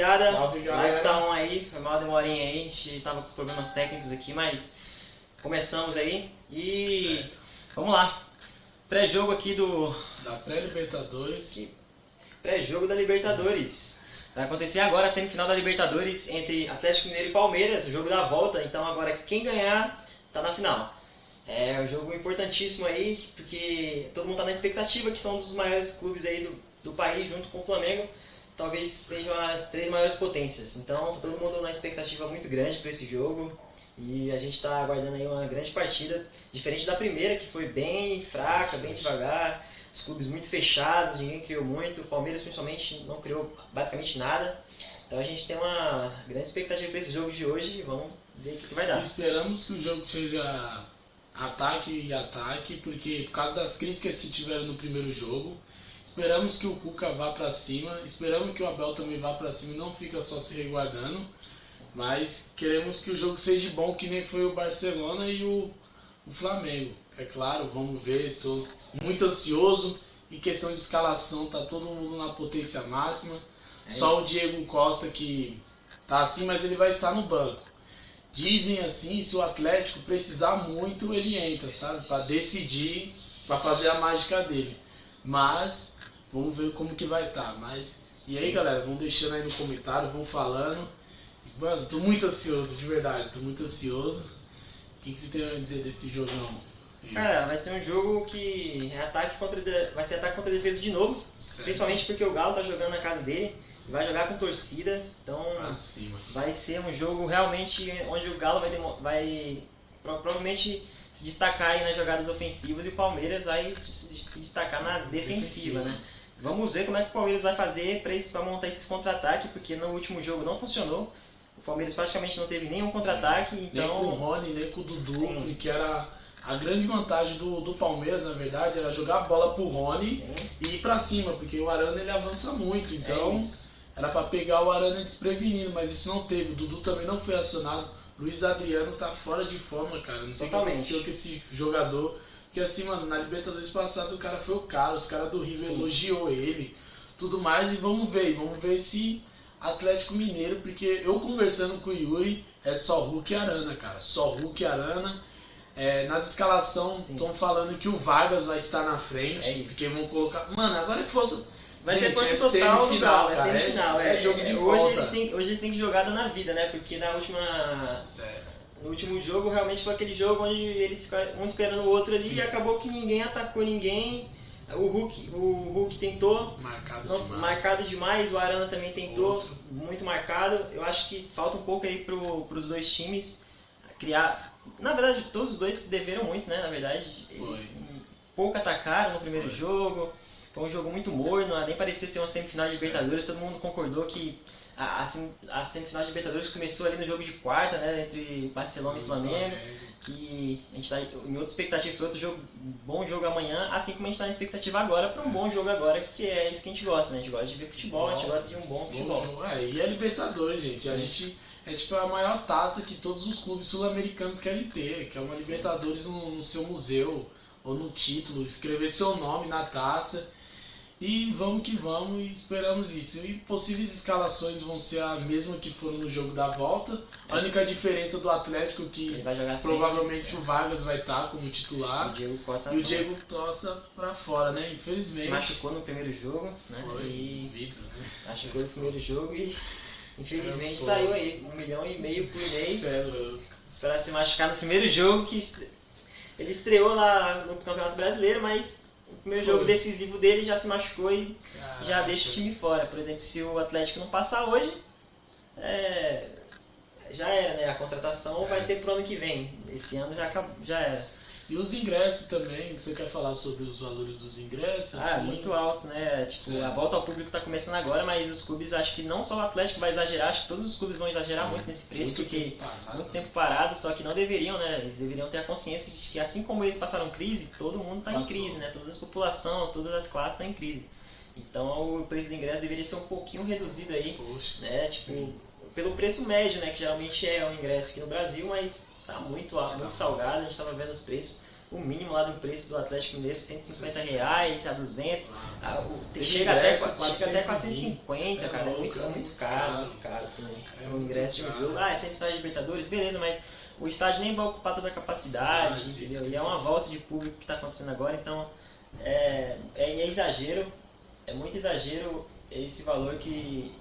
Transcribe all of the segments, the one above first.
rapaziada. Salve, galera. Live tá on aí, foi mal demorinha aí, a gente tava com problemas técnicos aqui, mas começamos aí e Certo. vamos lá. Pré-jogo aqui Da pré-Libertadores. Pré-jogo da Libertadores. Vai acontecer agora a semifinal da Libertadores entre Atlético Mineiro e Palmeiras, o jogo da volta, então agora quem ganhar tá na final. É um jogo importantíssimo aí, porque todo mundo tá na expectativa que são um dos maiores clubes aí do país, junto com o Flamengo. Talvez sejam as 3 maiores potências. Então, todo mundo na expectativa muito grande para esse jogo. E a gente está aguardando aí uma grande partida, diferente da primeira, que foi bem fraca, bem devagar. Os clubes muito fechados, ninguém criou muito. O Palmeiras, principalmente, não criou basicamente nada. Então, a gente tem uma grande expectativa para esse jogo de hoje e vamos ver o que vai dar. Esperamos que o jogo seja ataque e ataque, porque por causa das críticas que tiveram no primeiro jogo, esperamos que o Cuca vá pra cima, esperamos que o Abel também vá pra cima e não fica só se resguardando, mas queremos que o jogo seja bom, que nem foi o Barcelona e o Flamengo. É claro, vamos ver, estou muito ansioso. Em questão de escalação, tá todo mundo na potência máxima, só o Diego Costa que tá assim, mas ele vai estar no banco. Dizem assim, se o Atlético precisar muito, ele entra, sabe? Pra decidir, pra fazer a mágica dele. Mas, vamos ver como que vai estar. Mas, e aí, galera, vão deixando aí no comentário, vão falando. Mano, tô muito ansioso, de verdade, tô muito ansioso. O que você tem a dizer desse jogão? Cara, vai ser um jogo que vai ser ataque contra a defesa de novo. Certo. Principalmente porque o Galo tá jogando na casa dele. Vai jogar com torcida, então vai ser um jogo realmente onde o Galo vai provavelmente se destacar aí nas jogadas ofensivas e o Palmeiras vai se destacar na defensiva, né? Vamos ver como é que o Palmeiras vai fazer para montar esses contra-ataques, porque no último jogo não funcionou. O Palmeiras praticamente não teve nenhum contra-ataque, então... Nem com o Rony, nem com o Dudu, porque era a grande vantagem do Palmeiras, na verdade, era jogar a bola pro Rony e ir pra cima, porque o Arana ele avança muito, então... Era pra pegar o Arana desprevenido, mas isso não teve. O Dudu também não foi acionado. Luiz Adriano tá fora de forma, cara. Não sei o que aconteceu com esse jogador. Porque assim, mano, na Libertadores passada o cara foi o cara. Os caras do River elogiou ele. Tudo mais. E vamos ver se Atlético Mineiro, porque eu conversando com o Yuri, é só Hulk e Arana, cara. Só Hulk e Arana. Nas escalações estão falando que o Vargas vai estar na frente. Porque vão colocar... Mano, agora é força... Vai ser força total no Galo, é semifinal. É jogo de hoje volta. Hoje eles têm que jogar na vida, né? Porque no último jogo, realmente foi aquele jogo onde eles ficaram um esperando o outro ali e acabou que ninguém atacou ninguém. O Hulk tentou, marcado demais, o Arana também tentou, muito marcado. Eu acho que falta um pouco aí pros dois times criar... Na verdade, todos os dois deveram muito, né? Na verdade, eles pouco atacaram no primeiro jogo. Foi um jogo muito morno, nem parecia ser uma semifinal de Libertadores. Todo mundo concordou que a semifinal de Libertadores começou ali no jogo de quarta, né, entre Barcelona e Flamengo. Que a gente está em outra expectativa para outro jogo, bom jogo amanhã, assim como a gente está na expectativa agora para um bom jogo agora, porque é isso que a gente gosta, né? A gente gosta de ver futebol, a gente gosta de um bom futebol. E a Libertadores, gente, a gente é tipo a maior taça que todos os clubes sul-americanos querem ter, que é uma Libertadores no seu museu ou no título, escrever seu nome na taça. E vamos que vamos e esperamos isso. E possíveis escalações vão ser a mesma que foram no jogo da volta. A única diferença do Atlético que provavelmente o Vargas vai estar como titular. E o Diego Costa pra fora, né? Infelizmente. Se machucou no primeiro jogo, né? Machucou no primeiro jogo e infelizmente saiu aí 1,5 milhão por mês para se machucar no primeiro jogo, que ele estreou lá no Campeonato Brasileiro, mas o primeiro jogo decisivo dele já se machucou e já deixa o time fora. Por exemplo, se o Atlético não passar hoje, já era, né? A contratação vai ser pro ano que vem. Esse ano já era. E os ingressos também, você quer falar sobre os valores dos ingressos? Muito alto, né? Tipo, a volta ao público está começando agora, mas os clubes, acho que não só o Atlético vai exagerar, acho que todos os clubes vão exagerar muito nesse preço, porque muito tempo parado, só que não deveriam, né? Eles deveriam ter a consciência de que assim como eles passaram crise, todo mundo está em crise, né? Toda a população, todas as classes estão em crise. Então o preço do ingresso deveria ser um pouquinho reduzido aí, né? Tipo, pelo preço médio, né? Que geralmente é o ingresso aqui no Brasil, mas tá muito salgado, a gente estava vendo os preços. o mínimo lá do preço do Atlético Mineiro, R$150 a 200, chega ingresso, até 450, cara, é muito caro, muito caro o ingresso de um jogo. É semifinal de Libertadores, beleza, mas o estádio nem vai ocupar toda a capacidade, entendeu? E é uma volta de público que está acontecendo agora, então é exagero, é muito exagero esse valor que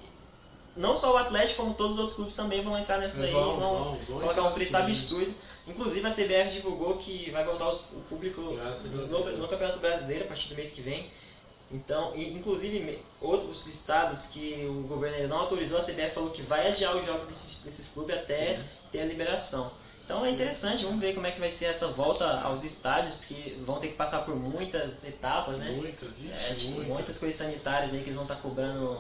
não só o Atlético, como todos os outros clubes também vão entrar nessa daí, vão colocar um preço absurdo. Inclusive a CBF divulgou que vai voltar o público no Campeonato Brasileiro a partir do mês que vem. Então, inclusive outros estados que o governo ainda não autorizou, a CBF falou que vai adiar os jogos desses clubes até ter a liberação. Então é interessante, vamos ver como é que vai ser essa volta aos estádios, porque vão ter que passar por muitas etapas, né? Muitas coisas sanitárias aí que eles vão estar cobrando.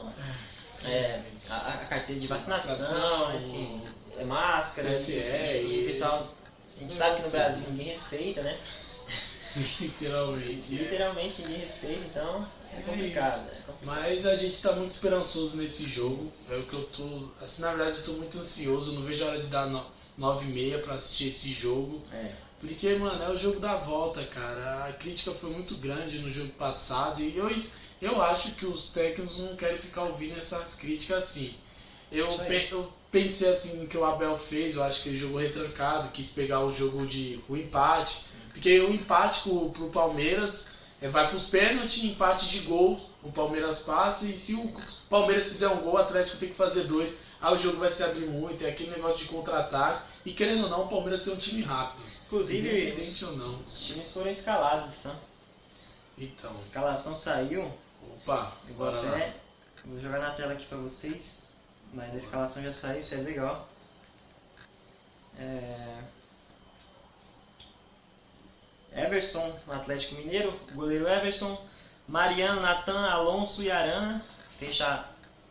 A carteira de vacinação, enfim, máscara, o pessoal, a gente sabe que no Brasil ninguém respeita, né? Literalmente ninguém respeita, então é complicado. Mas a gente tá muito esperançoso nesse jogo, é o que eu tô, assim, na verdade eu tô muito ansioso, não vejo a hora de dar 9h30 pra assistir esse jogo, porque, mano, é o jogo da volta, cara, a crítica foi muito grande no jogo passado e eu acho que os técnicos não querem ficar ouvindo essas críticas assim. Eu pensei assim no que o Abel fez, eu acho que ele jogou retrancado, quis pegar o jogo o empate, porque o empate pro Palmeiras vai pros pênaltis, empate de gols, o Palmeiras passa e se o Palmeiras fizer um gol, o Atlético tem que fazer 2, aí o jogo vai se abrir muito, é aquele negócio de contra-ataque e querendo ou não, o Palmeiras é um time rápido. Inclusive, ou não. Os times foram escalados, tá? Então. A escalação saiu. Opa, vou jogar na tela aqui pra vocês, mas a escalação já saiu, isso é legal. Everson no Atlético Mineiro, goleiro Everson, Mariano, Natan, Alonso e Arana, fecha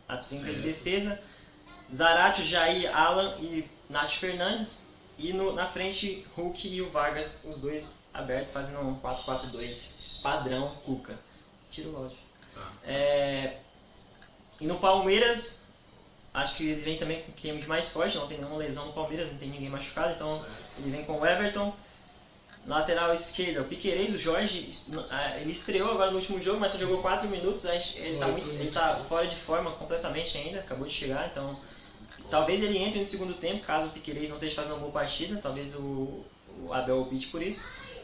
a trinca de defesa. Zarate, Jair, Alan e Nath Fernandes, e na frente Hulk e o Vargas, os dois abertos, fazendo um 4-4-2 padrão Cuca. Tiro lógico. E no Palmeiras, acho que ele vem também com o time mais forte, não tem nenhuma lesão no Palmeiras, não tem ninguém machucado, então ele vem com o Everton. Lateral esquerda, o Piquerez, o Jorge, ele estreou agora no último jogo, mas só jogou 4 minutos, ele tá fora de forma completamente ainda, acabou de chegar, então talvez ele entre no segundo tempo, caso o Piquerez não esteja fazendo uma boa partida, talvez o Abel opte por isso.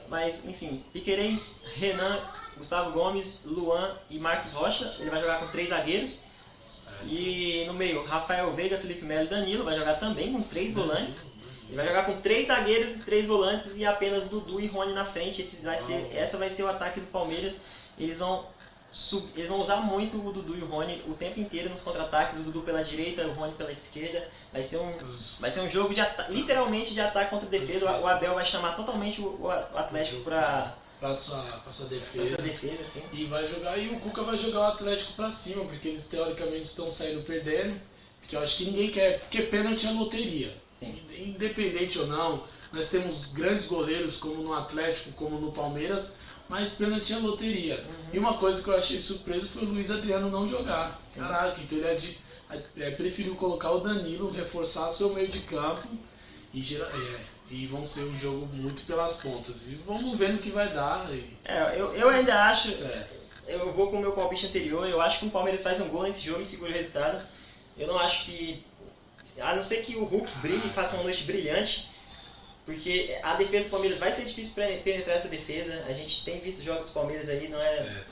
Mas, enfim, Piquerez, Renan, Gustavo Gomes, Luan e Marcos Rocha. Ele vai jogar com 3 zagueiros. E no meio, Rafael Veiga, Felipe Melo e Danilo. Vai jogar também com 3 volantes. Ele vai jogar com 3 zagueiros e 3 volantes e apenas Dudu e Rony na frente. Essa vai ser o ataque do Palmeiras. Eles vão usar muito o Dudu e o Rony o tempo inteiro nos contra-ataques. O Dudu pela direita, o Rony pela esquerda. Vai ser um jogo literalmente de ataque contra defesa. O Abel vai chamar totalmente o Atlético para sua defesa. Sim. E vai jogar, e o Cuca vai jogar o Atlético pra cima, porque eles teoricamente estão saindo perdendo. Porque eu acho que ninguém quer, porque pênalti é loteria. Sim. Independente ou não, nós temos grandes goleiros como no Atlético, como no Palmeiras, mas pênalti é loteria. E uma coisa que eu achei surpresa foi o Luiz Adriano não jogar. Sim. Caraca, então ele preferiu colocar o Danilo, reforçar seu meio de campo e vão ser um jogo muito pelas pontas. E vamos ver no que vai dar. Eu ainda acho, eu vou com o meu palpite anterior, eu acho que o Palmeiras faz um gol nesse jogo e segura o resultado. Eu não acho que, a não ser que o Hulk brilhe e faça uma noite brilhante, porque a defesa do Palmeiras vai ser difícil penetrar essa defesa. A gente tem visto jogos do Palmeiras aí, não é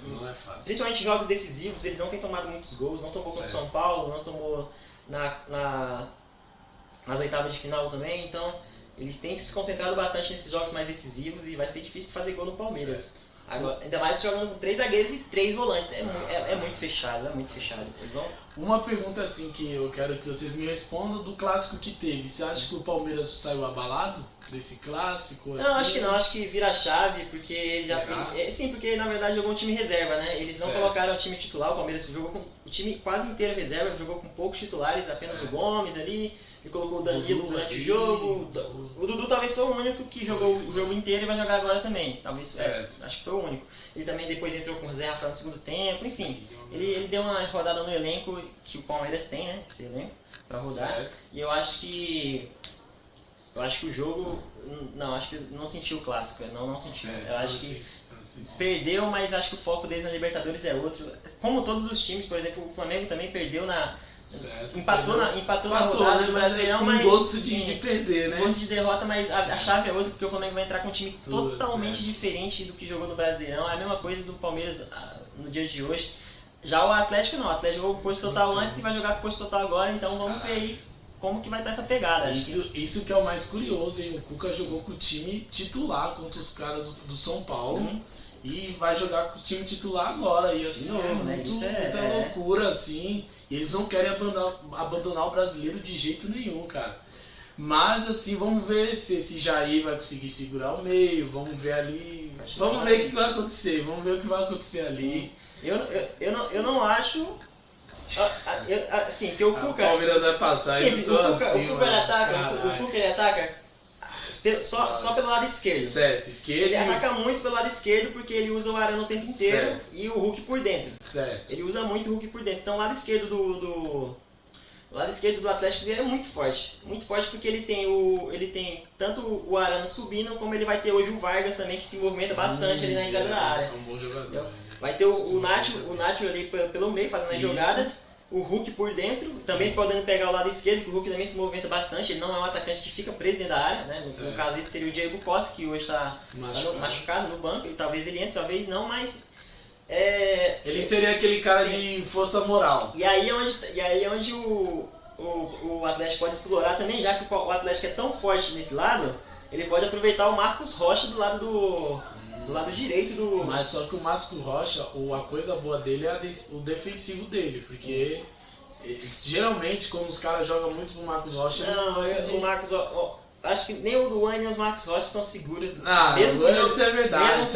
fácil. Principalmente jogos decisivos, eles não têm tomado muitos gols, não tomou contra o São Paulo, não tomou nas oitavas de final também, então eles têm se concentrado bastante nesses jogos mais decisivos e vai ser difícil fazer gol no Palmeiras. Agora, ainda mais jogando com 3 zagueiros e 3 volantes, é muito fechado, Uma pergunta assim que eu quero que vocês me respondam do clássico que teve. Você acha que o Palmeiras saiu abalado desse clássico? Não, acho que não, acho que vira a chave, porque ele já sim, porque na verdade jogou um time reserva, né? Eles não colocaram o time titular, o Palmeiras jogou com o time quase inteiro reserva, jogou com poucos titulares, apenas o Gomes ali. Ele colocou o Danilo durante o jogo. O Dudu talvez foi o único que jogou o jogo inteiro e vai jogar agora também. Talvez, acho que foi o único. Ele também depois entrou com o Zé Rafael no segundo tempo. Enfim, ele deu uma rodada no elenco que o Palmeiras tem, né? Esse elenco, pra rodar. E eu acho que Eu acho que o jogo... Não, acho que não sentiu o clássico. Não sentiu. Eu acho que perdeu, mas acho que o foco deles na Libertadores é outro. Como todos os times, por exemplo, o Flamengo também perdeu na... Certo. Empatou na rodada né? do Mas Brasileirão, com mas... gosto de perder, né? Gosto de derrota, mas a chave é outra, porque o Flamengo vai entrar com um time totalmente né? diferente do que jogou no Brasileirão. É a mesma coisa do Palmeiras no dia de hoje. Já o Atlético não, o Atlético jogou com força total antes e vai jogar com força total agora, então vamos ver aí como que vai estar essa pegada. Isso que é o mais curioso, hein? O Cuca jogou com o time titular contra os caras do São Paulo. Sim. E vai jogar com o time titular agora. E assim, muita loucura, assim. E eles não querem abandonar o brasileiro de jeito nenhum, cara. Mas assim, vamos ver se esse Jair vai conseguir segurar o meio, vamos ver ali. Vamos ver o que vai acontecer, vamos ver o que vai acontecer ali. Eu não acho. Assim, que o Cuca. O Palmeiras vai passar e o Cuca ele ataca só pelo lado esquerdo. Certo, esquerdo. Ele ataca muito pelo lado esquerdo porque ele usa o Arana o tempo inteiro, certo, e o Hulk por dentro. Certo. Ele usa muito o Hulk por dentro. Então o lado esquerdo o lado esquerdo do Atlético é muito forte. Muito forte porque ele tem tanto o Arana subindo, como ele vai ter hoje o Vargas também, que se movimenta bastante ali na entrada da área. É um bom jogador. Vai ter o Nacho ali pelo meio, fazendo as jogadas. O Hulk por dentro, também podendo pegar o lado esquerdo, que o Hulk também se movimenta bastante. Ele não é um atacante que fica preso dentro da área, né? No caso, esse seria o Diego Costa, que hoje está machucado no banco. E talvez ele entre, talvez não, mas... ele seria aquele cara de força moral. E aí é onde o Atlético pode explorar também, já que o Atlético é tão forte nesse lado, ele pode aproveitar o Marcos Rocha do lado do lado direito do... Mas só que o Marcos Rocha, a coisa boa dele é o defensivo dele, porque geralmente quando os caras jogam muito pro Marcos Rocha... o Marcos Rocha... Acho que nem o Luan nem os Marcos Rocha são seguros. Isso é verdade,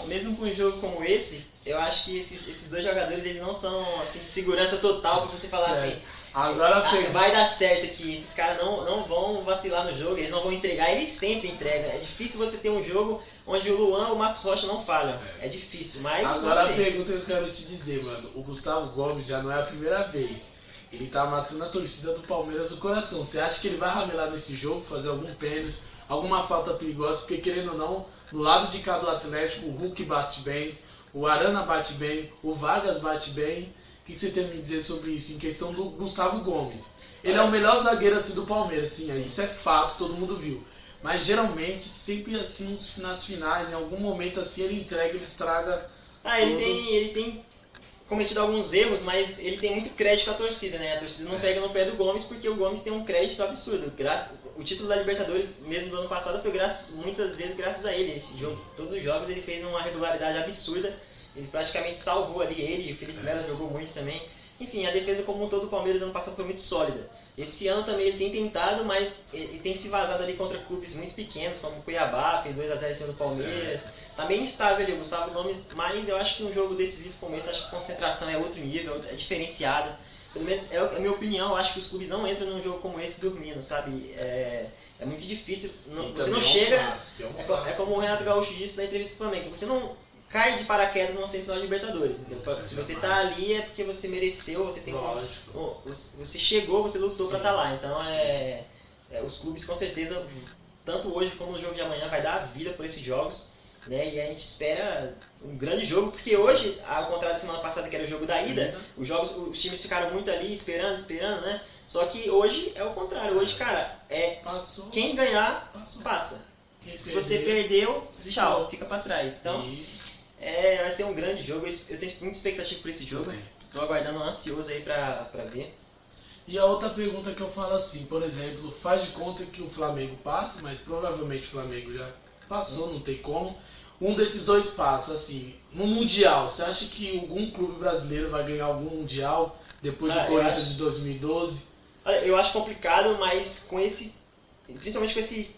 mesmo com um jogo como esse, eu acho que esses dois jogadores eles não são assim, de segurança total pra você falar assim... Agora vai dar certo aqui, esses caras não vão vacilar no jogo, eles não vão entregar, eles sempre entregam. É difícil você ter um jogo onde o Luan ou o Marcos Rocha não falham. É difícil, mas... Agora a pergunta que eu quero te dizer, mano. O Gustavo Gomes já não é a primeira vez. Ele tá matando a torcida do Palmeiras do coração. Você acha que ele vai ramelar nesse jogo, fazer algum pênalti, alguma falta perigosa? Porque querendo ou não, no lado de cá do Atlético, o Hulk bate bem, o Arana bate bem, o Vargas bate bem. O que você tem a me dizer sobre isso em questão do Gustavo Gomes? Ele é o melhor zagueiro assim do Palmeiras, sim, isso é fato, todo mundo viu. Mas geralmente, sempre assim, nas finais, em algum momento assim, ele entrega, ele estraga. Ele tem cometido alguns erros, mas ele tem muito crédito com a torcida, né? A torcida não pega no pé do Gomes porque o Gomes tem um crédito absurdo. O título da Libertadores, mesmo do ano passado, foi muitas vezes graças a ele. Todos os jogos ele fez uma regularidade absurda. Ele praticamente salvou ali ele, o Felipe Melo jogou muito também. Enfim, a defesa como um todo do Palmeiras ano passado foi muito sólida. Esse ano também ele tem tentado, mas ele tem se vazado ali contra clubes muito pequenos, como o Cuiabá, fez 2-0 em cima do Palmeiras. Tá bem instável ali o Gustavo Gomes, mas eu acho que um jogo decisivo como esse, acho que a concentração é outro nível, é diferenciada. Pelo menos é a minha opinião, eu acho que os clubes não entram num jogo como esse dormindo, sabe? É muito difícil, você não chega... É como o Renato Gaúcho disse na entrevista do Flamengo, você não cai de paraquedas numa semifinal de Libertadores. Se você tá ali é porque você mereceu, você chegou, você lutou para estar lá. Então os clubes com certeza, tanto hoje como no jogo de amanhã, vai dar a vida por esses jogos, né? E a gente espera um grande jogo, porque hoje, ao contrário da semana passada que era o jogo da ida, os times ficaram muito ali esperando, né? Só que hoje é o contrário. Hoje, cara, quem ganhar, passa. Se você perdeu, tchau, fica para trás. Então... vai ser um grande jogo, eu tenho muita expectativa por esse jogo, estou aguardando ansioso aí pra ver. E a outra pergunta que eu falo assim, por exemplo, faz de conta que o Flamengo passa, mas provavelmente o Flamengo já passou, não tem como. Um desses dois passa, assim, no Mundial, você acha que algum clube brasileiro vai ganhar algum Mundial depois do Corinthians de 2012? Olha, eu acho complicado, mas principalmente com esse,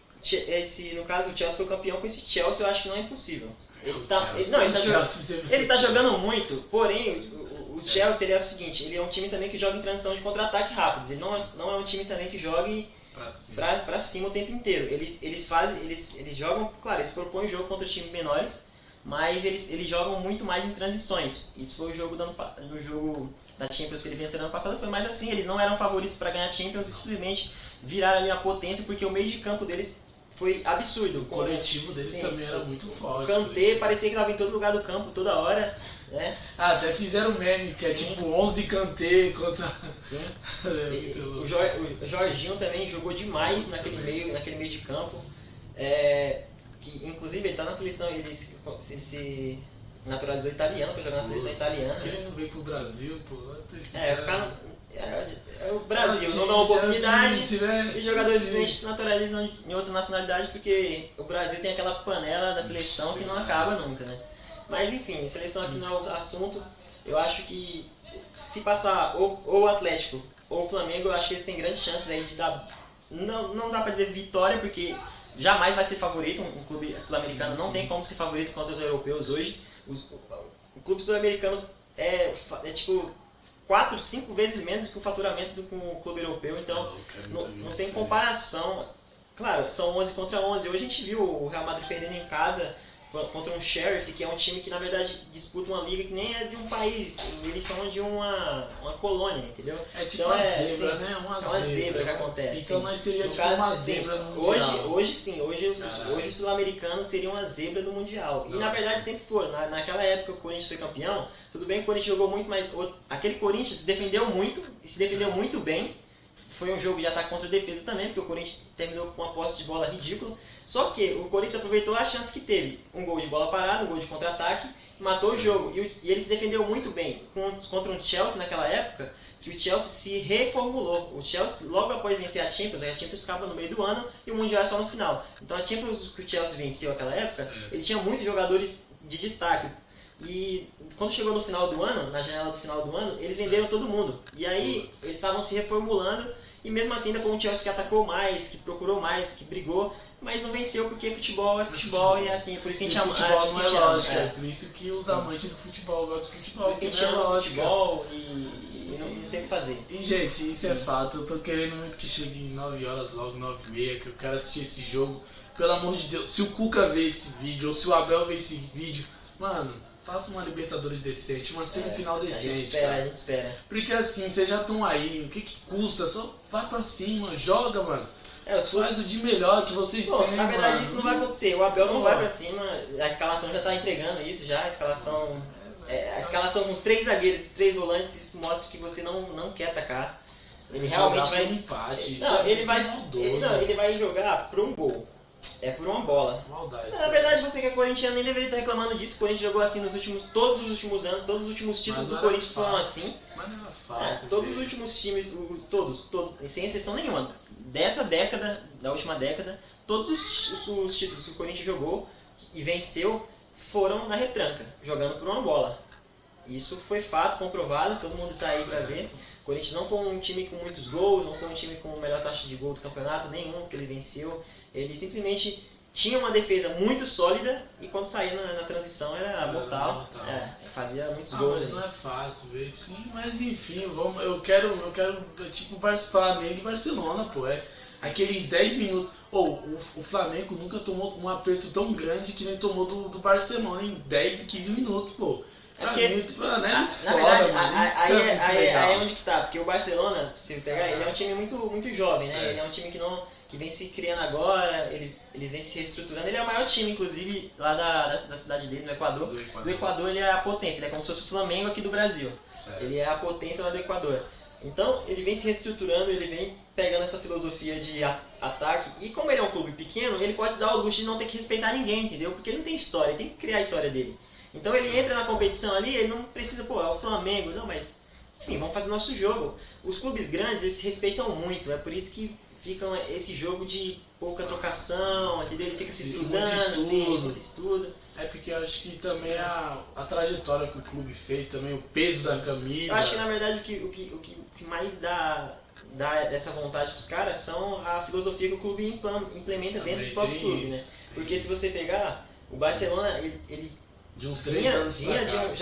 no caso o Chelsea foi campeão, com esse Chelsea eu acho que não é impossível. Ele tá jogando muito, porém o Chelsea ele é o seguinte, ele é um time também que joga em transição de contra-ataque rápidos, ele não é um time também que jogue pra cima o tempo inteiro. Eles jogam, claro, eles propõem jogo contra times menores, mas eles jogam muito mais em transições. Isso foi o jogo no jogo da Champions que ele venceu no ano passado, foi mais assim, eles não eram favoritos para ganhar a Champions e simplesmente viraram ali a potência porque o meio de campo deles foi absurdo. O coletivo deles também era muito forte. O Kanté parecia que estava em todo lugar do campo, toda hora. Né? Até fizeram meme, que é tipo 11 Kanté contra... Sim. O Jorginho também jogou demais naquele meio de campo. Que, inclusive ele tá na seleção, ele se naturalizou italiano para jogar na seleção italiana. Ele não veio pro Brasil, pô. Os caras... É o Brasil, não dá uma oportunidade né? E jogadores se naturalizam em outra nacionalidade porque o Brasil tem aquela panela da seleção que não acaba nunca, né? Mas enfim, seleção aqui não é o assunto. Eu acho que se passar ou o Atlético ou o Flamengo, eu acho que eles têm grandes chances aí de dar... Não dá pra dizer vitória porque jamais vai ser favorito, um clube sul-americano não tem como ser favorito contra os europeus hoje. O clube sul-americano é tipo 4, 5 vezes menos que o faturamento do que o clube europeu, então não tem comparação. Claro, são 11 contra 11. Hoje a gente viu o Real Madrid perdendo em casa contra um Sheriff, que é um time que na verdade disputa uma liga que nem é de um país, eles são de uma colônia, entendeu? É tipo uma zebra, né? Uma zebra que acontece. Então nós seria tipo caso, uma zebra no Mundial. Hoje os sul-americanos seriam uma zebra do Mundial. E na verdade sempre foram. Naquela época o Corinthians foi campeão, tudo bem que o Corinthians jogou muito, mas aquele Corinthians se defendeu muito bem. Foi um jogo de ataque contra defesa também, porque o Corinthians terminou com uma posse de bola ridícula. Só que o Corinthians aproveitou a chance que teve. Um gol de bola parada, um gol de contra-ataque, matou o jogo. E ele se defendeu muito bem contra um Chelsea naquela época, que o Chelsea se reformulou. O Chelsea, logo após vencer a Champions acaba no meio do ano e o Mundial é só no final. Então a Champions que o Chelsea venceu naquela época, ele tinha muitos jogadores de destaque. E quando chegou no final do ano, na janela do final do ano, eles venderam todo mundo. E aí eles estavam se reformulando e mesmo assim ainda foi um Chelsea que atacou mais, que procurou mais, que brigou, mas não venceu porque futebol é futebol e assim, por isso que a gente ama. Futebol não é lógica, é por isso que os amantes do futebol gostam do futebol. Por isso que a gente ama futebol e não tem o que fazer. E gente, isso é fato, eu tô querendo muito que chegue em 9 horas, logo 9h30, que eu quero assistir esse jogo. Pelo amor de Deus, se o Cuca ver esse vídeo ou se o Abel ver esse vídeo, mano, faça uma Libertadores decente, uma semifinal decente. A gente espera. Porque assim, vocês já estão aí, o que custa? Só vai pra cima, joga, mano. Faz o de melhor que vocês têm, na verdade mano. Isso não vai acontecer, o Abel não vai pra cima, a escalação já tá entregando isso já, a escalação com 3 zagueiros e 3 volantes, isso mostra que você não quer atacar. Ele realmente vai... empate, ele vai jogar por um gol. É por uma bola. Maldade. Na verdade, você que é corintiano nem deveria estar reclamando disso. O Corinthians jogou assim todos os últimos anos, todos os últimos títulos do Corinthians foram assim. Mas não era fácil. Todos os últimos times, todos, sem exceção nenhuma, dessa década, da última década, todos os títulos que o Corinthians jogou e venceu foram na retranca, jogando por uma bola. Isso foi fato, comprovado, todo mundo está aí para ver. O Corinthians não foi um time com muitos gols, não foi um time com a melhor taxa de gol do campeonato, nenhum que ele venceu. Ele simplesmente tinha uma defesa muito sólida e quando saía na transição era mortal. Fazia muitos gols. Mas não é fácil, velho. Sim, mas enfim, eu quero tipo Flamengo e Barcelona, pô. Aqueles 10 minutos. O Flamengo nunca tomou um aperto tão grande que nem tomou do Barcelona em 10 e 15 minutos, pô. Na verdade, aí é onde que tá, porque o Barcelona, se pegar, ele é um time muito jovem, né? Ele é um time que vem se criando agora, eles vêm se reestruturando. Ele é o maior time, inclusive, lá da cidade dele, no Equador. Do Equador ele é a potência, ele é como se fosse o Flamengo aqui do Brasil. Ele é a potência lá do Equador. Então, ele vem se reestruturando, ele vem pegando essa filosofia de ataque. E como ele é um clube pequeno, ele pode se dar o luxo de não ter que respeitar ninguém, entendeu? Porque ele não tem história, ele tem que criar a história dele. Então ele entra na competição ali, ele não precisa, é o Flamengo, não, mas enfim, vamos fazer nosso jogo. Os clubes grandes, eles se respeitam muito, é por isso que ficam esse jogo de pouca trocação, entendeu? Eles ficam se estudando, muito estudo. É porque eu acho que também a trajetória que o clube fez, também o peso da camisa. Eu acho que na verdade o que mais dá essa vontade para os caras são a filosofia que o clube implementa dentro do próprio clube, né? Porque se você pegar, o Barcelona, ele de uns 3 anos pra cá.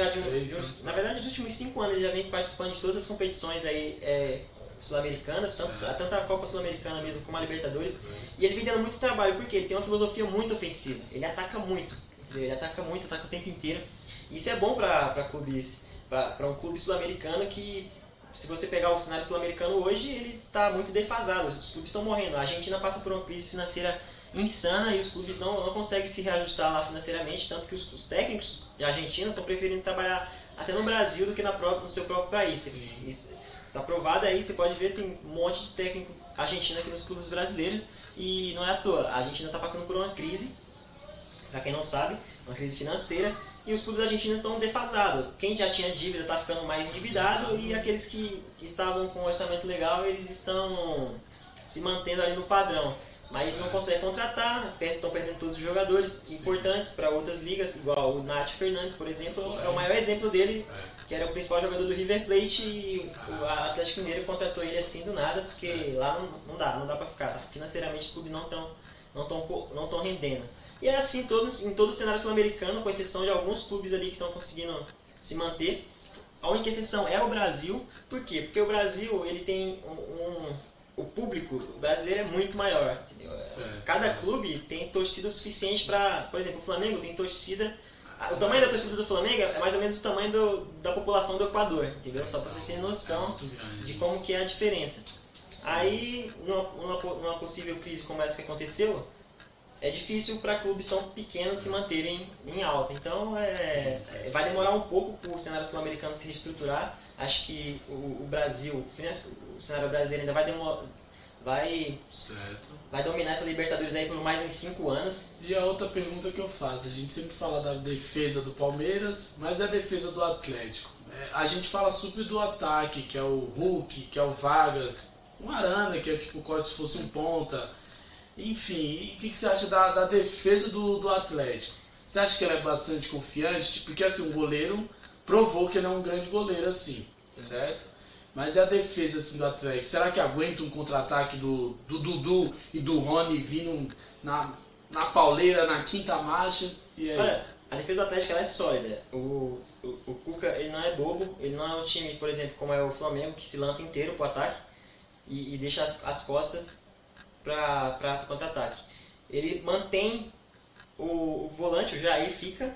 Na verdade, nos últimos 5 anos ele já vem participando de todas as competições aí, sul-americanas, tanto a Copa Sul-Americana mesmo como a Libertadores. E ele vem dando muito trabalho, porque ele tem uma filosofia muito ofensiva. Ele ataca muito. entendeu? Ele ataca muito, ataca o tempo inteiro. Isso é bom para clubes, para um clube sul-americano que, se você pegar o cenário sul-americano hoje, ele está muito defasado, os clubes estão morrendo. A Argentina passa por uma crise financeira insana e os clubes não conseguem se reajustar lá financeiramente, tanto que os técnicos argentinos estão preferindo trabalhar até no Brasil do que no seu próprio país. Está provado aí, você pode ver, tem um monte de técnico argentino aqui nos clubes brasileiros e não é à toa. A Argentina está passando por uma crise, para quem não sabe, uma crise financeira, e os clubes argentinos estão defasados. Quem já tinha dívida está ficando mais endividado e aqueles que estavam com um orçamento legal, eles estão se mantendo ali no padrão. Mas não conseguem contratar, estão perdendo todos os jogadores importantes para outras ligas, igual o Nath Fernandes, por exemplo, é o maior exemplo dele, que era o principal jogador do River Plate e o Atlético Mineiro contratou ele assim do nada, porque lá não dá para ficar, financeiramente os clubes não estão rendendo. E é assim em todo o cenário sul-americano, com exceção de alguns clubes ali que estão conseguindo se manter. A única exceção é o Brasil. Por quê? Porque o Brasil ele tem o público brasileiro é muito maior. Entendeu? Cada clube tem torcida o suficiente para... Por exemplo, o Flamengo tem torcida... O tamanho da torcida do Flamengo é mais ou menos o tamanho da população do Equador, entendeu? Só para vocês terem noção de como que é a diferença. Aí, numa possível crise como essa que aconteceu, é difícil para clubes tão pequenos se manterem em alta. Então, vai demorar um pouco para o cenário sul-americano se reestruturar. Acho que o Brasil, o cenário brasileiro ainda vai dominar essa Libertadores aí por mais uns 5 anos. E a outra pergunta que eu faço, a gente sempre fala da defesa do Palmeiras, mas é a defesa do Atlético. A gente fala super do ataque, que é o Hulk, que é o Vargas, o Arana, que é tipo quase se fosse um ponta. Enfim, o que você acha da defesa do Atlético? Você acha que ela é bastante confiante? Porque assim, o goleiro provou que ele é um grande goleiro assim, certo? Mas é a defesa assim, do Atlético. Será que aguenta um contra-ataque do Dudu e do Rony vindo na pauleira, na quinta marcha? E aí? Olha, a defesa do Atlético ela é sólida. O Cuca ele não é bobo, ele não é um time, por exemplo, como é o Flamengo, que se lança inteiro pro ataque e deixa as costas para contra-ataque. Ele mantém o volante, o Jair fica,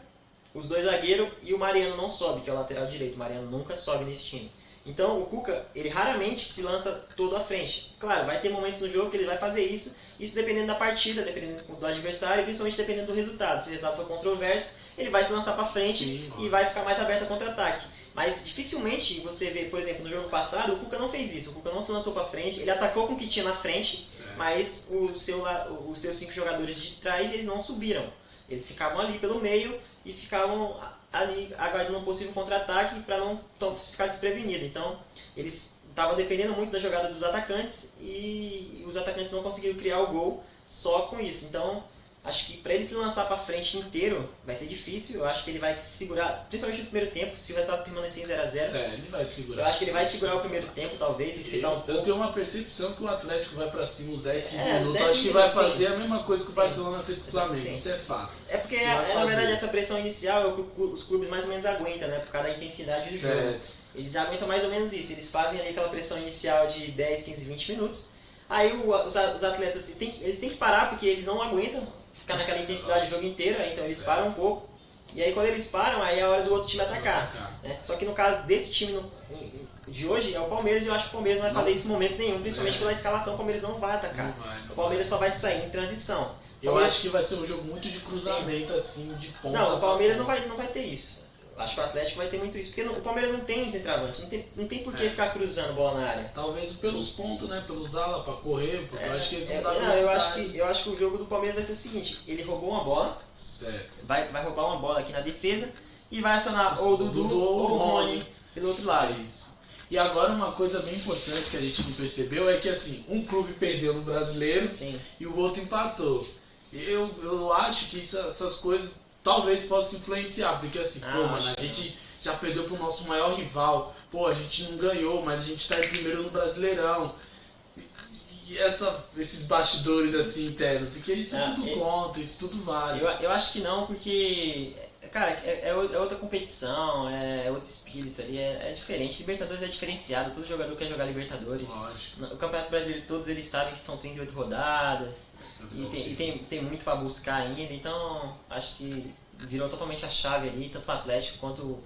os dois zagueiros e o Mariano não sobe, que é o lateral direito. O Mariano nunca sobe nesse time. Então o Cuca, ele raramente se lança todo à frente. Claro, vai ter momentos no jogo que ele vai fazer isso dependendo da partida, dependendo do adversário e principalmente dependendo do resultado. Se o resultado for controverso, ele vai se lançar para frente e vai ficar mais aberto a contra-ataque. Mas dificilmente você vê, por exemplo, no jogo passado, o Cuca não fez isso. O Cuca não se lançou para frente, ele atacou com o que tinha na frente, mas os seus 5 jogadores de trás eles não subiram. Eles ficavam ali pelo meio e ficavam ali aguardando um possível contra-ataque para não ficar desprevenido. Então, eles estavam dependendo muito da jogada dos atacantes e os atacantes não conseguiram criar o gol só com isso. Então, acho que para ele se lançar para frente inteiro vai ser difícil. Eu acho que ele vai segurar, principalmente no primeiro tempo, se o resultado permanecer em 0x0. Ele vai segurar. Eu acho que ele vai segurar o primeiro tempo, talvez, respeitar um pouco. Eu tenho uma percepção que o Atlético vai para cima uns 10, 15 minutos. Acho que vai fazer a mesma coisa que o Barcelona fez com o Flamengo. Isso é fato. É porque, na verdade, essa pressão inicial é o que os clubes mais ou menos aguentam, né? Por causa da intensidade do jogo. Eles aguentam mais ou menos isso. Eles fazem ali aquela pressão inicial de 10, 15, 20 minutos. Aí os atletas eles têm que parar porque eles não aguentam ficar naquela intensidade o jogo inteiro, então eles param um pouco. E aí quando eles param, aí é a hora do outro time atacar. Né? Só que no caso desse time de hoje é o Palmeiras e eu acho que o Palmeiras não vai fazer isso em momento nenhum, principalmente pela escalação, o Palmeiras não vai atacar. O Palmeiras só vai sair em transição. Eu acho que vai ser um jogo muito de cruzamento, assim, de ponta. Não, o Palmeiras não vai ter isso. Acho que o Atlético vai ter muito isso, porque o Palmeiras não tem centroavante, não tem por que ficar cruzando bola na área. Talvez pelos pontos, né, pelos alas, para correr, porque eu acho que eles vão dar eu acho que o jogo do Palmeiras vai ser o seguinte, ele roubou uma bola, vai roubar uma bola aqui na defesa e vai acionar ou o Dudu ou o Rony pelo outro lado. Isso. E agora uma coisa bem importante que a gente não percebeu é que assim, um clube perdeu no Brasileiro e o outro empatou. Eu acho que essas coisas talvez possa influenciar, porque assim, a gente já perdeu pro nosso maior rival, a gente não ganhou, mas a gente tá em primeiro no Brasileirão. E esses bastidores assim internos, porque isso tudo conta, isso tudo vale. Eu acho que não, porque, cara, é outra competição, é outro espírito ali, é diferente. Libertadores é diferenciado, todo jogador quer jogar Libertadores. Lógico. O Campeonato Brasileiro, todos eles sabem que são 38 rodadas. E tem muito para buscar ainda, então acho que virou totalmente a chave ali, tanto o Atlético quanto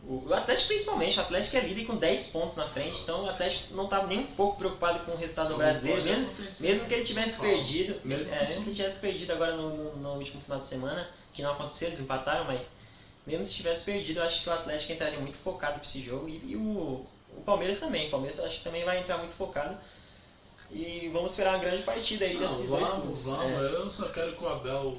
o Atlético principalmente. O Atlético é líder com 10 pontos na frente, então o Atlético não estava nem um pouco preocupado com o resultado do brasileiro, mesmo que ele tivesse perdido, mesmo que ele tivesse perdido agora no último final de semana, que não aconteceu, eles empataram, mas mesmo se tivesse perdido, eu acho que o Atlético entraria muito focado para esse jogo e o Palmeiras também. O Palmeiras eu acho que também vai entrar muito focado. E vamos esperar uma grande partida aí desses dois clubes. Vamos. Eu só quero que o Abel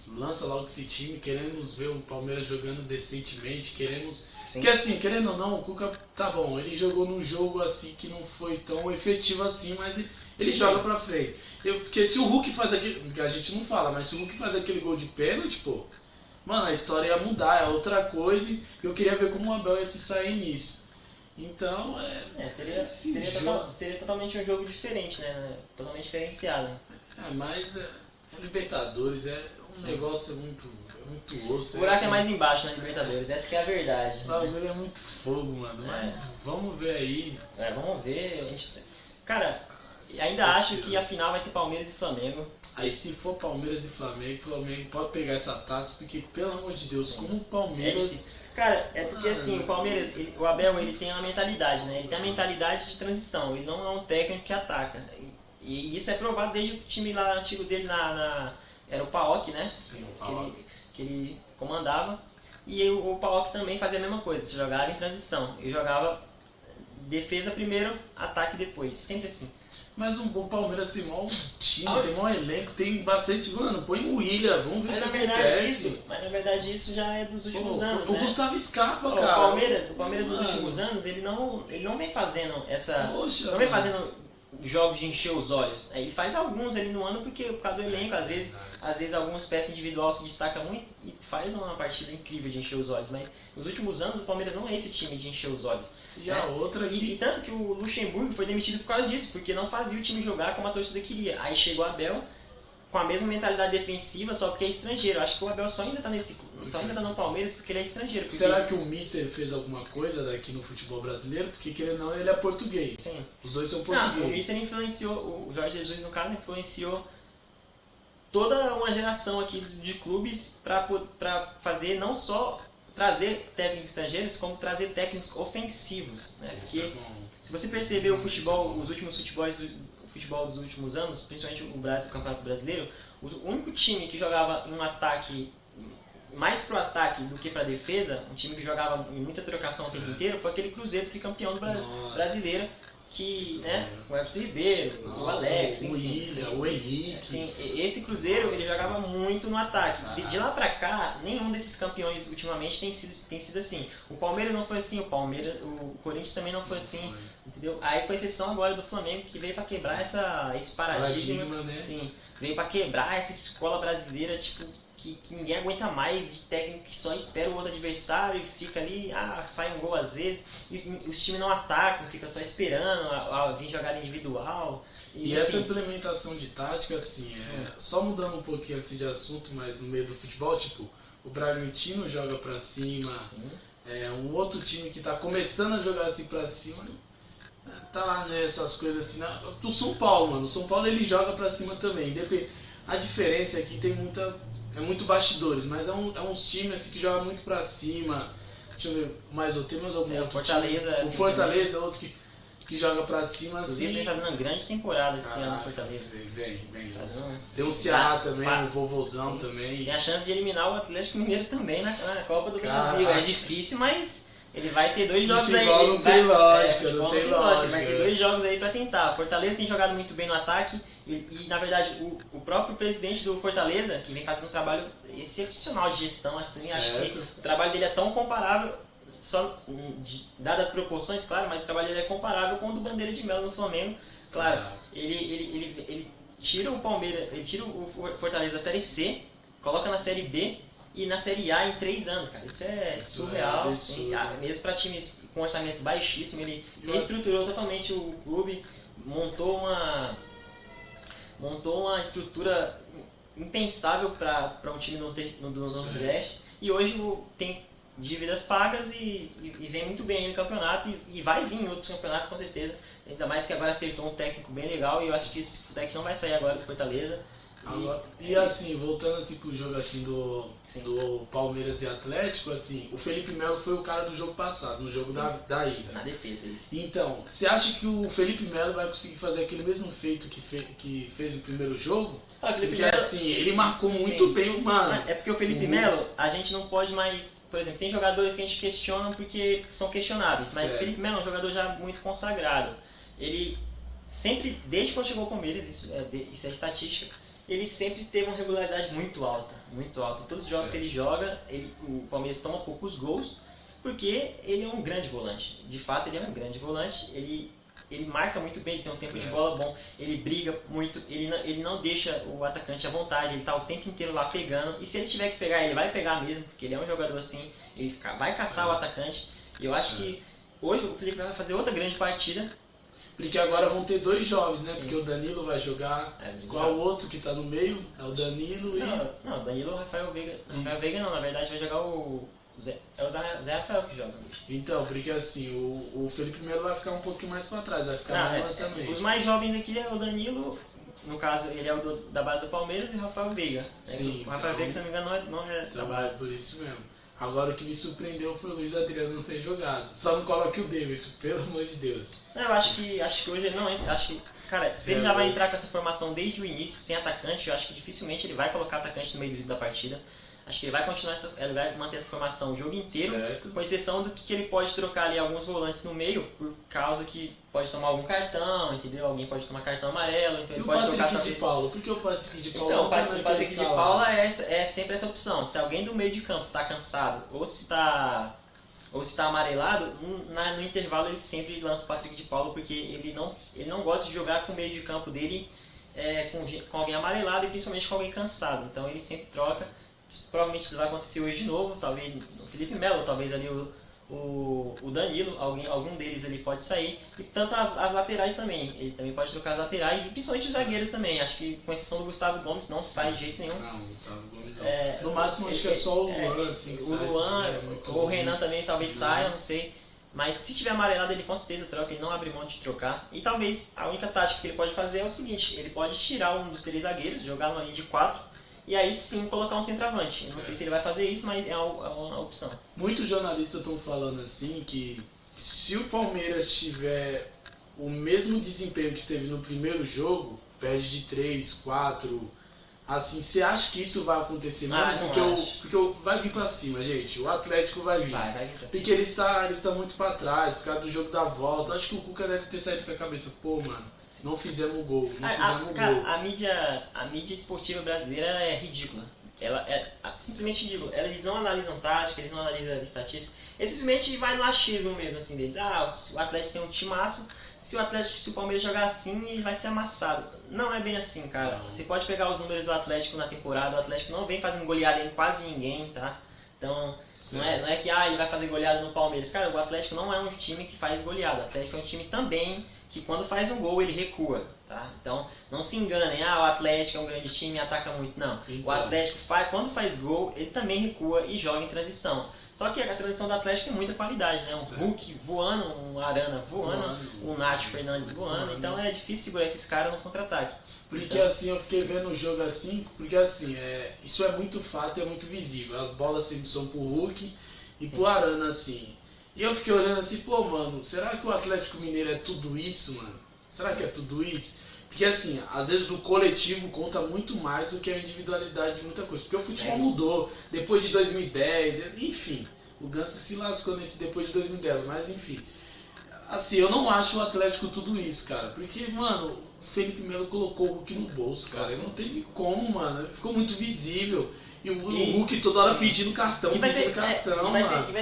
lança logo esse time. Queremos ver o Palmeiras jogando decentemente. Queremos... Sim. Porque assim, querendo ou não, o Cuca tá bom. Ele jogou num jogo assim que não foi tão efetivo assim, mas ele joga pra frente. Porque se o Hulk faz aquele... Que a gente não fala, mas se o Hulk faz aquele gol de pênalti, pô... Mano, a história ia mudar, é outra coisa. E eu queria ver como o Abel ia se sair nisso. Então, seria totalmente um jogo diferente, né? Totalmente diferenciado. Mas Libertadores é um negócio muito osso. O buraco é mais embaixo na Libertadores, essa que é a verdade. O bagulho é muito fogo, mano. Mas vamos ver aí. Vamos ver. Cara, ainda acho que a final vai ser Palmeiras e Flamengo. Aí se for Palmeiras e Flamengo pode pegar essa taça, porque pelo amor de Deus, como o Palmeiras... Cara, é porque assim, o Palmeiras, o Abel, ele tem uma mentalidade, né? Ele tem a mentalidade de transição, ele não é um técnico que ataca. E isso é provado desde o time lá antigo dele era o PAOK, né? Sim, o PAOK. Que ele comandava. E o PAOK também fazia a mesma coisa, você jogava em transição. Ele jogava defesa primeiro, ataque depois, sempre assim. Mas um bom Palmeiras tem maior time, tem maior elenco, tem bastante... Mano, põe o William, vamos ver o que acontece. Mas na verdade isso já é dos últimos anos, o né? Gustavo Scarpa, cara. O Palmeiras dos últimos anos, ele não vem fazendo não vem fazendo jogos de encher os olhos. Ele faz alguns ali no ano por causa do elenco, às vezes algumas peças individual se destaca muito e faz uma partida incrível de encher os olhos, mas nos últimos anos o Palmeiras não é esse time de encher os olhos. E a outra aqui... E tanto que o Luxemburgo foi demitido por causa disso, porque não fazia o time jogar como a torcida queria. Aí chegou o Abel com a mesma mentalidade defensiva, só porque é estrangeiro. Acho que o Abel só ainda tá no Palmeiras porque ele é estrangeiro. Será que o Mister fez alguma coisa daqui no futebol brasileiro? Porque querendo ou não, ele é português. Sim. Os dois são portugueses. Não, o Mister influenciou, o Jorge Jesus no caso, influenciou toda uma geração aqui de clubes para fazer não só trazer técnicos estrangeiros, como trazer técnicos ofensivos, né? Porque se você perceber o futebol dos últimos anos, principalmente o Campeonato Brasileiro, o único time que jogava em um ataque mais pro ataque do que pra defesa, um time que jogava em muita trocação o tempo inteiro, foi aquele Cruzeiro tricampeão do brasileiro, que, né, o Everton Ribeiro, o Alex, o William, o Henrique. Assim, esse Cruzeiro, ele jogava muito no ataque. De lá pra cá, nenhum desses campeões ultimamente tem sido assim. O Palmeiras não foi assim, o Corinthians também não foi assim, entendeu? Aí com exceção agora do Flamengo, que veio pra quebrar esse paradigma, né? Sim, veio pra quebrar essa escola brasileira, tipo, que ninguém aguenta mais, de técnico que só espera o outro adversário e fica ali, sai um gol às vezes, e os times não atacam, fica só esperando a vir jogada individual. E essa implementação de tática, assim, só mudando um pouquinho assim de assunto, mas no meio do futebol, tipo, o Bragantino joga pra cima, um outro time que tá começando a jogar assim pra cima, tá lá nessas coisas assim, do São Paulo, mano, o São Paulo ele joga pra cima também, a diferença é que tem muito bastidores, mas é uns times assim, que jogam muito pra cima. Deixa eu ver, tem mais algum outro Fortaleza, time? assim, o Fortaleza é outro que joga pra cima assim. Vem fazendo uma grande temporada esse ano no Fortaleza. Vem. Tem o Ceará também, o Vovozão também. Tem a chance de eliminar o Atlético Mineiro também na Copa do Brasil. É difícil, mas ele vai ter 2 jogos aí. Não tem lógica. Vai ter 2 jogos aí pra tentar. O Fortaleza tem jogado muito bem no ataque e na verdade, o próprio presidente do Fortaleza, que vem fazendo um trabalho excepcional de gestão, assim, acho que o trabalho dele é tão comparável, só dadas as proporções, claro, mas o trabalho dele é comparável com o do Bandeira de Melo no Flamengo. Claro, ele tira o Palmeiras, ele tira o Fortaleza da Série C, coloca na Série B e na Série A em 3 anos, cara. Isso é surreal, assim, mesmo para times com orçamento baixíssimo, ele reestruturou totalmente o clube, montou uma estrutura impensável para um time no Nordeste, e hoje tem dívidas pagas e vem muito bem no campeonato e vai vir em outros campeonatos com certeza, ainda mais que agora acertou um técnico bem legal e eu acho que esse técnico não vai sair agora do Fortaleza Agora, e assim, voltando assim pro jogo assim do Palmeiras e Atlético, assim, o Felipe Melo foi o cara do jogo passado, no jogo da ida. Na defesa, isso. Então, você acha que o Felipe Melo vai conseguir fazer aquele mesmo feito que fez no primeiro jogo? Porque Melo, assim, ele marcou muito bem o mano. É porque o Felipe Melo, a gente não pode mais... Por exemplo, tem jogadores que a gente questiona porque são questionáveis, mas o Felipe Melo é um jogador já muito consagrado. Ele sempre, desde quando chegou ao Palmeiras, isso é estatística, ele sempre teve uma regularidade muito alta, muito alta. Em todos os jogos que ele joga, o Palmeiras toma poucos gols, porque ele é um grande volante. De fato, ele é um grande volante, ele marca muito bem, ele tem um tempo de bola bom, ele briga muito, ele não deixa o atacante à vontade, ele está o tempo inteiro lá pegando, e se ele tiver que pegar, ele vai pegar mesmo, porque ele é um jogador assim, ele vai caçar o atacante. E eu acho que hoje o Felipe vai fazer outra grande partida. Porque agora vão ter dois jogos, né? Sim. Porque o Danilo vai jogar igual o outro que tá no meio, é o Danilo Não, o Danilo é o Rafael Veiga. Rafael Veiga não, na verdade vai jogar o Zé Rafael que joga. Então, porque assim, o Felipe Melo vai ficar um pouquinho mais pra trás, vai ficar mais no lançamento. Os mais jovens aqui é o Danilo, no caso ele é o da base do Palmeiras, e o Rafael Veiga. Né? Sim, o Rafael Veiga, se não me engano, não é da base. Por isso mesmo. Agora o que me surpreendeu foi o Luiz Adriano não ter jogado. Só não coloque o Davidson, pelo amor de Deus. Eu acho que hoje ele não entra. Acho que, cara, se ele já vai entrar com essa formação desde o início, sem atacante, eu acho que dificilmente ele vai colocar atacante no meio da partida. Acho que ele vai continuar ele vai manter essa formação o jogo inteiro, com exceção do que ele pode trocar ali alguns volantes no meio, por causa que pode tomar algum cartão, entendeu? Alguém pode tomar cartão amarelo, então ele pode trocar também. De Paula? Por que o Patrick de Paula? Então, o Patrick de Paula é sempre essa opção. Se alguém do meio de campo está cansado ou se está amarelado, no intervalo ele sempre lança o Patrick de Paula, porque ele não gosta de jogar com o meio de campo dele com alguém amarelado e principalmente com alguém cansado. Então ele sempre troca. Provavelmente isso vai acontecer hoje de novo, talvez o Felipe Melo, talvez ali o Danilo, algum deles ele pode sair. E tanto as laterais também, ele também pode trocar as laterais e principalmente os zagueiros também. Acho que com exceção do Gustavo Gomes não sai de jeito nenhum. Não, Gustavo Gomes não. No máximo acho que é só o Luan, assim. O Luan, ou o Renan também talvez saia, não sei. Mas se tiver amarelado ele com certeza troca, ele não abre mão de trocar. E talvez a única tática que ele pode fazer é o seguinte, ele pode tirar um dos três zagueiros, jogar numa linha de 4, e aí sim colocar um centroavante. Eu não sei se ele vai fazer isso, mas é uma opção. Muitos jornalistas estão falando assim que se o Palmeiras tiver o mesmo desempenho que teve no primeiro jogo, perde de 3, 4, assim, você acha que isso vai acontecer mesmo? Porque vai vir pra cima, gente. O Atlético vai vir. Vai vir pra cima. Porque ele está muito pra trás, por causa do jogo da volta. Acho que o Cuca deve ter saído com a cabeça, pô, mano. Não fizemos gol, gol. A mídia esportiva brasileira é ridícula. Ela é simplesmente ridícula. Eles não analisam tática, eles não analisam estatística. Eles simplesmente vai no achismo mesmo, assim, deles. O Atlético tem um timaço, se o Palmeiras jogar assim, ele vai ser amassado. Não é bem assim, cara. Você pode pegar os números do Atlético na temporada, o Atlético não vem fazendo goleada em quase ninguém, tá? Então, não é que ele vai fazer goleada no Palmeiras. Cara, o Atlético não é um time que faz goleada. O Atlético é um time também que quando faz um gol ele recua, tá? Então não se enganem, o Atlético é um grande time e ataca muito, não. Então. O Atlético quando faz gol ele também recua e joga em transição. Só que a transição do Atlético tem muita qualidade, né? Um Hulk voando, um Arana voando, um Nath Fernandes voando, então é difícil segurar esses caras no contra-ataque. Porque assim, eu fiquei vendo o jogo assim, porque assim, isso é muito fato e é muito visível. As bolas sempre são pro Hulk e pro Arana, assim. E eu fiquei olhando assim, pô, mano, será que o Atlético Mineiro é tudo isso, mano? Será que é tudo isso? Porque assim, às vezes o coletivo conta muito mais do que a individualidade de muita coisa. Porque o futebol mudou depois de 2010, enfim. O Ganso se lascou nesse depois de 2010, mas enfim. Assim, eu não acho o Atlético tudo isso, cara. Porque, mano, o Felipe Melo colocou o Hulk no bolso, cara. Eu não tem como, mano. Ficou muito visível. E o Hulk toda hora pedindo cartão, e vai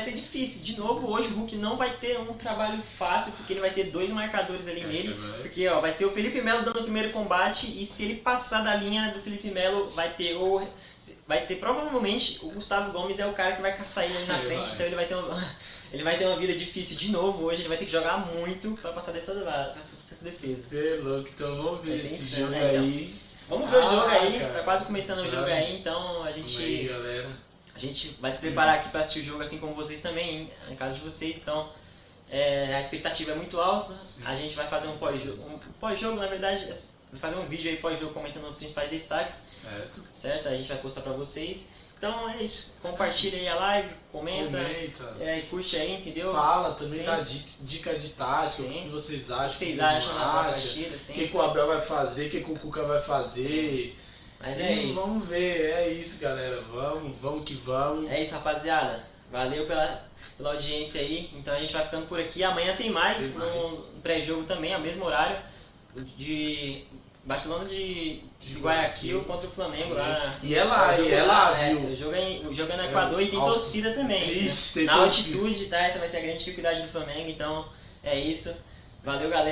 ser difícil. De novo, hoje o Hulk não vai ter um trabalho fácil, porque ele vai ter dois marcadores ali nele. Porque vai ser o Felipe Melo dando o primeiro combate, e se ele passar da linha do Felipe Melo, vai ter provavelmente o Gustavo Gomes é o cara que vai caçar ele ali na frente. Então ele vai ter uma vida difícil de novo hoje, ele vai ter que jogar muito para passar dessa defesa. Você é louco, então vamos ver esse jogo aí. Então. Vamos ver o jogo aí, tá quase começando o jogo aí, então a gente vai se preparar aqui para assistir o jogo assim como vocês também, em casa de vocês, então a expectativa é muito alta, a gente vai fazer um pós-jogo, na verdade fazer um vídeo aí pós-jogo comentando os principais destaques. Certo? A gente vai postar pra vocês. Então é isso. Compartilha aí a live, comenta. E curte aí, entendeu? Fala também, dá dica de tática, o que vocês acham, o que vocês acham na partida. O que o Abel vai fazer, o que o Cuca vai fazer. Mas é isso. Vamos ver, é isso, galera. Vamos que vamos. É isso, rapaziada. Valeu pela audiência aí. Então a gente vai ficando por aqui. Amanhã tem mais no pré-jogo também, ao mesmo horário. De Barcelona de Guayaquil contra o Flamengo lá. E é lá, viu? O jogo é no Equador e tem torcida também. Ixi, na altitude, tá? Essa vai ser a grande dificuldade do Flamengo. Então é isso. Valeu, galera.